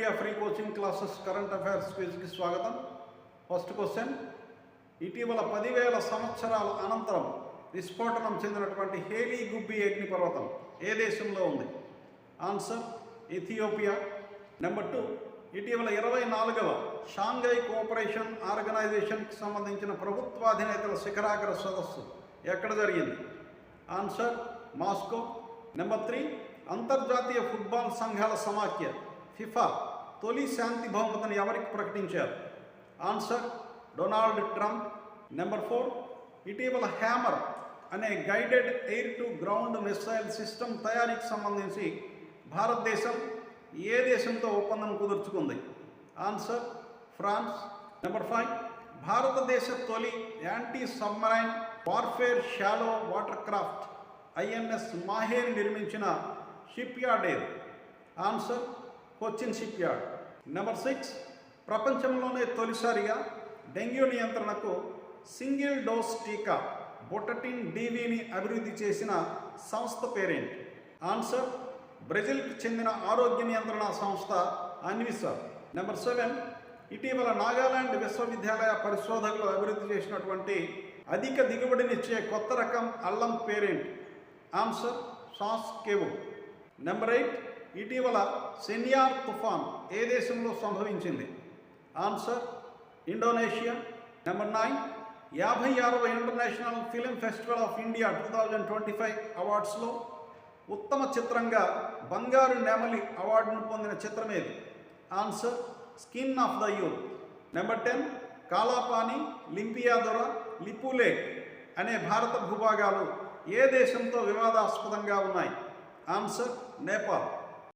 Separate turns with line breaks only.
India free coaching classes current affairs క్విజ్కి స్వాగతం. First question, ఇటీవల 10,000 సంవత్సరాల అనంతరం విస్ఫోటనం చెందినటువంటి హేలీ గుబ్బి అగ్నిపర్వతం ఏ దేశంలో ఉంది? Answer Ethiopia. నెంబర్ 2, ఇటీవల 24వ షాంఘై కోఆపరేషన్ ఆర్గనైజేషన్కి సంబంధించిన ప్రభుత్వాధినేతల శిఖరాగ్ర సదస్సు ఎక్కడ జరిగింది? Answer Moscow. నెంబర్ 3, అంతర్జాతీయ ఫుట్బాల్ సంఘాల సమాఖ్య ఫిఫా తొలి శాంతి బహుమతిని ఎవరికి ప్రకటించారు? Answer Donald Trump. నెంబర్ 4, ఇటీవల హ్యామర్ అనే guided air to ground missile system తయారీకి సంబంధించి భారతదేశం ఏ దేశంతో ఒప్పందం కుదుర్చుకుంది? Answer France. నెంబర్ 5, భారతదేశ తొలి anti submarine warfare shallow water craft INS మాహేని నిర్మించిన షిప్ యార్డ్ ఏది? Answer Cochin shipyard. Number 6, ప్రపంచంలోనే తొలిసారిగా డెంగ్యూ నియంత్రణకు సింగిల్ డోస్ టీకా బొటటిన్ డివిని అభివృద్ధి చేసిన సంస్థ పేరేంటి? ఆన్సర్ బ్రెజిల్కు చెందిన ఆరోగ్య నియంత్రణ సంస్థ అన్విసా. నెంబర్ 7, ఇటీవల నాగాలాండ్ విశ్వవిద్యాలయ పరిశోధకులు అభివృద్ధి చేసినటువంటి అధిక దిగుబడినిచ్చే కొత్త రకం అల్లం పేరేంటి? Answer sauce కేవు. నెంబర్ 8, ఇటీవల సెన్యార్ తుఫాన్ ఏ దేశంలో సంభవించింది? Answer Indonesia. నెంబర్ 9, 56వ international film festival of India 2025 అవార్డ్స్లో ఉత్తమ చిత్రంగా బంగారు నెమలి అవార్డును పొందిన చిత్రం ఏది? Answer skin of the youth. Number 10, Kalapani, Limpiyadhura, Lipulekh అనే భారత భూభాగాలు ఏ దేశంతో వివాదాస్పదంగా ఉన్నాయి? ఆన్సర్ నేపాల్.